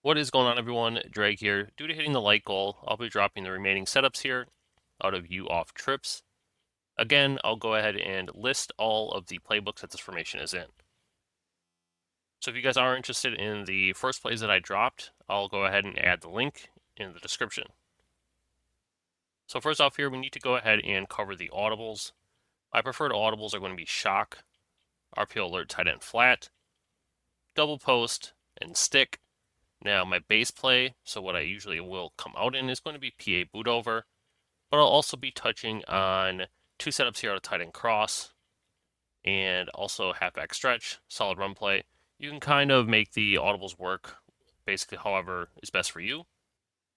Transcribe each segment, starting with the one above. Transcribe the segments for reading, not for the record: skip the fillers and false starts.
What is going on, everyone? Drag here. Due to hitting the like goal, I'll be dropping the remaining setups here out of you off trips. Again, I'll go ahead and list all of the playbooks that this formation is in. So if you guys are interested in the first plays that I dropped, I'll go ahead and add the link in the description. So first off here, we need to go ahead and cover the audibles. My preferred audibles are going to be shock, RPO alert tight end flat, double post, and stick. Now my base play, so what I usually will come out in, is going to be PA boot over, but I'll also be touching on two setups here out of tight end cross, and also halfback stretch, solid run play. You can kind of make the audibles work basically however is best for you.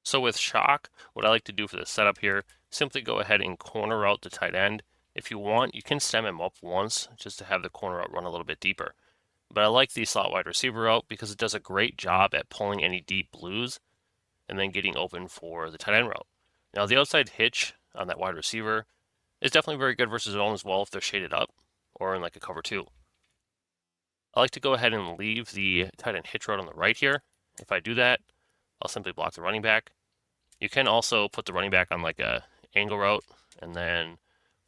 So with shock, what I like to do for this setup here, simply go ahead and corner out the tight end. If you want, you can stem him up once just to have the corner route run a little bit deeper. But I like the slot wide receiver route because it does a great job at pulling any deep blues and then getting open for the tight end route. Now the outside hitch on that wide receiver is definitely very good versus zone as well if they're shaded up or in like a cover two. I like to go ahead and leave the tight end hitch route on the right here. If I do that, I'll simply block the running back. You can also put the running back on like a angle route and then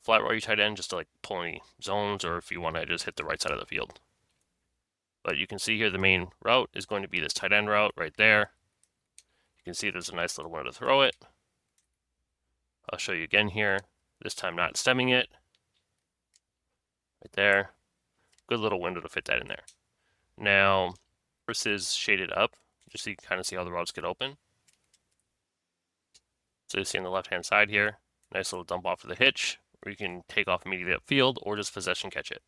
flat route your tight end just to like pull any zones, or if you want to just hit the right side of the field. But you can see here the main route is going to be this tight end route right there. You can see there's a nice little window to throw it. I'll show you again here. This time not stemming it. Right there. Good little window to fit that in there. Now, versus shaded up, just so you can kind of see how the routes get open. So you see on the left-hand side here, nice little dump off of the hitch, where you can take off immediately upfield or just possession catch it.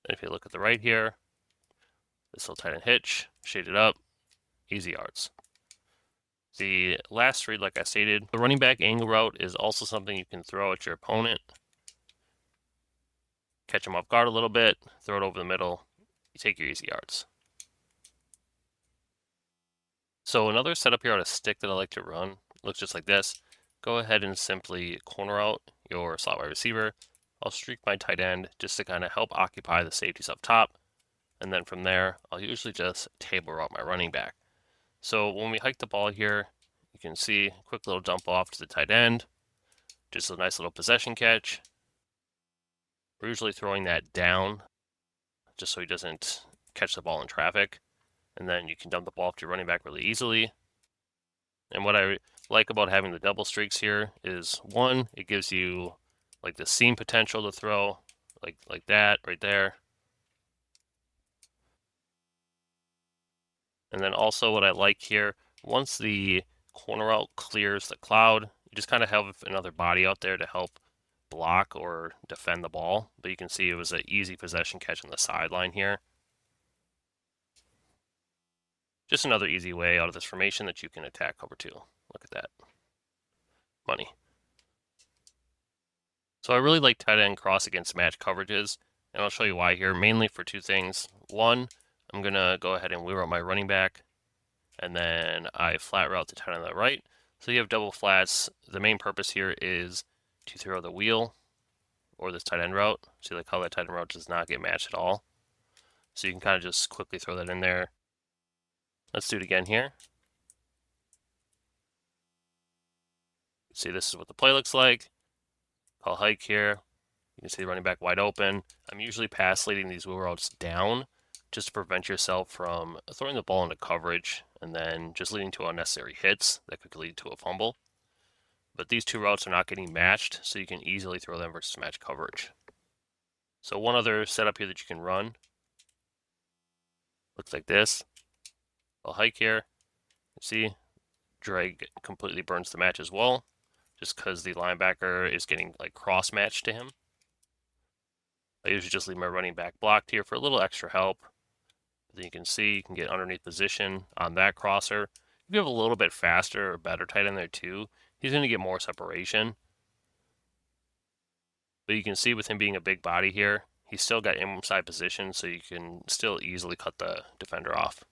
And if you look at the right here, this little tight end hitch, shaded up, easy yards. The last read, like I stated, the running back angle route is also something you can throw at your opponent. Catch them off guard a little bit, throw it over the middle, you take your easy yards. So another setup here on a stick that I like to run looks just like this. Go ahead and simply corner out your slot wide receiver. I'll streak my tight end just to kind of help occupy the safeties up top. And then from there, I'll usually just table route my running back. So when we hike the ball here, you can see a quick little dump off to the tight end. Just a nice little possession catch. We're usually throwing that down just so he doesn't catch the ball in traffic. And then you can dump the ball off to your running back really easily. And what I like about having the double streaks here is, one, it gives you like the seam potential to throw like that right there. And then also what I like here, once the corner out clears the cloud, you just kind of have another body out there to help block or defend the ball. But you can see it was an easy possession catch on the sideline here. Just another easy way out of this formation that you can attack cover two. Look at that. Money. So I really like tight end cross against match coverages, and I'll show you why here, mainly for two things. One, I'm going to go ahead and wheel out my running back, and then I flat route the tight end on the right. So you have double flats. The main purpose here is to throw the wheel or this tight end route. See like how that tight end route does not get matched at all. So you can kind of just quickly throw that in there. Let's do it again here. See, this is what the play looks like. Call hike here. You can see the running back wide open. I'm usually pass leading these wheel routes down just to prevent yourself from throwing the ball into coverage and then just leading to unnecessary hits that could lead to a fumble. But these two routes are not getting matched, so you can easily throw them versus match coverage. So one other setup here that you can run looks like this. I'll hike here. You see, drag completely burns the match as well, just because the linebacker is getting like cross-matched to him. I usually just leave my running back blocked here for a little extra help. But then you can see you can get underneath position on that crosser. If you have a little bit faster or better tight end there too, he's going to get more separation. But you can see with him being a big body here, he's still got inside position, so you can still easily cut the defender off.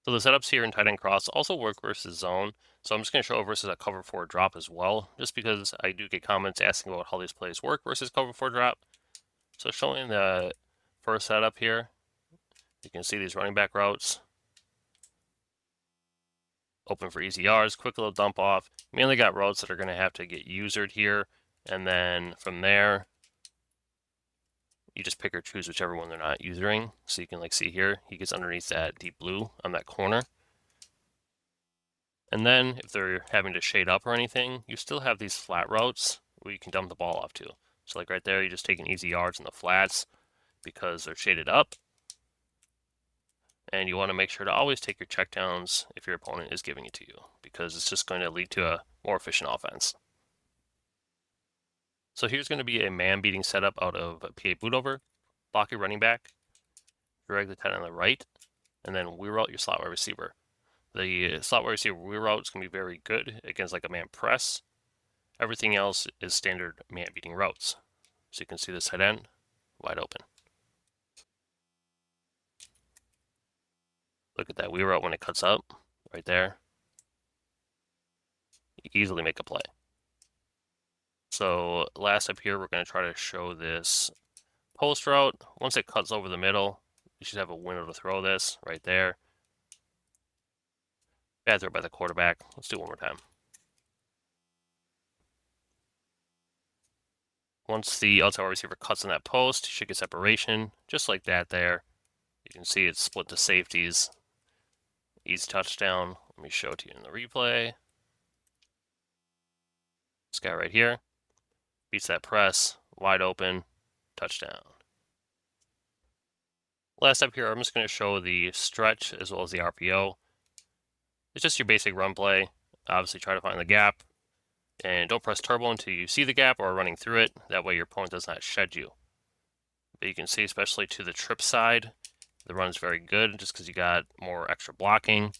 So the setups here in tight end cross also work versus zone. So I'm just going to show versus a cover 4 drop as well, just because I do get comments asking about how these plays work versus cover 4 drop. So showing the first setup here, You can see these running back routes. Open for easy yards, quick little dump off. Mainly got routes that are going to have to get usered here. And then from there, you just pick or choose whichever one they're not using. So you can like see here, he gets underneath that deep blue on that corner. And then if they're having to shade up or anything, you still have these flat routes where you can dump the ball off to. So like right there, you're just taking easy yards in the flats because they're shaded up. And you want to make sure to always take your checkdowns if your opponent is giving it to you, because it's just going to lead to a more efficient offense. So here's going to be a man-beating setup out of PA Bootover. Block your running back, drag the tight end on the right, and then wheel route your slot wide receiver. The slot wide receiver wheel route is going to be very good against like a man press. Everything else is standard man-beating routes. So you can see this tight end wide open. Look at that wheel route when it cuts up right there. You easily make a play. So last up here, we're going to try to show this post route. Once it cuts over the middle, you should have a window to throw this right there. Bad throw by the quarterback. Let's do it one more time. Once the outside wide receiver cuts in that post, you should get separation, just like that there. You can see it's split to safeties. Easy touchdown. Let me show it to you in the replay. This guy right here beats that press, wide open, touchdown. Last up here, I'm just going to show the stretch as well as the RPO. It's just your basic run play. Obviously, try to find the gap. And don't press turbo until you see the gap or running through it. That way your opponent does not shed you. But you can see, especially to the trip side, the run is very good just because you got more extra blocking.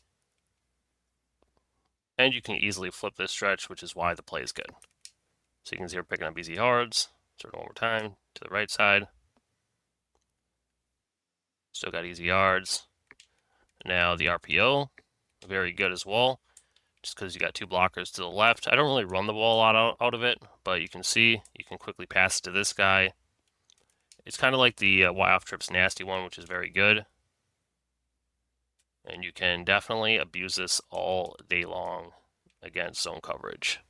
And you can easily flip this stretch, which is why the play is good. So you can see we're picking up easy yards. Sort of one more time to the right side. Still got easy yards. Now the RPO, very good as well, just because you got two blockers to the left. I don't really run the ball out of it, but you can see you can quickly pass it to this guy. It's kind of like the Y off trips nasty one, which is very good. And you can definitely abuse this all day long against zone coverage.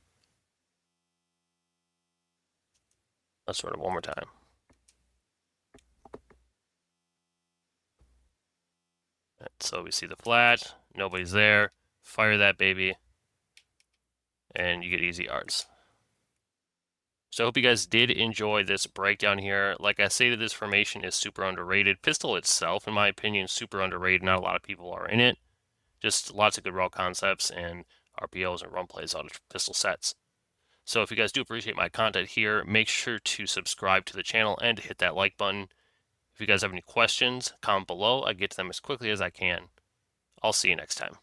Let's run it one more time. So we see the flat, nobody's there, fire that baby, and you get easy yards. So I hope you guys did enjoy this breakdown here. Like I stated, this formation is super underrated. Pistol itself, in my opinion, is super underrated. Not a lot of people are in it. Just lots of good raw concepts and RPOs and run plays out of pistol sets. So if you guys do appreciate my content here, make sure to subscribe to the channel and hit that like button. If you guys have any questions, comment below. I get to them as quickly as I can. I'll see you next time.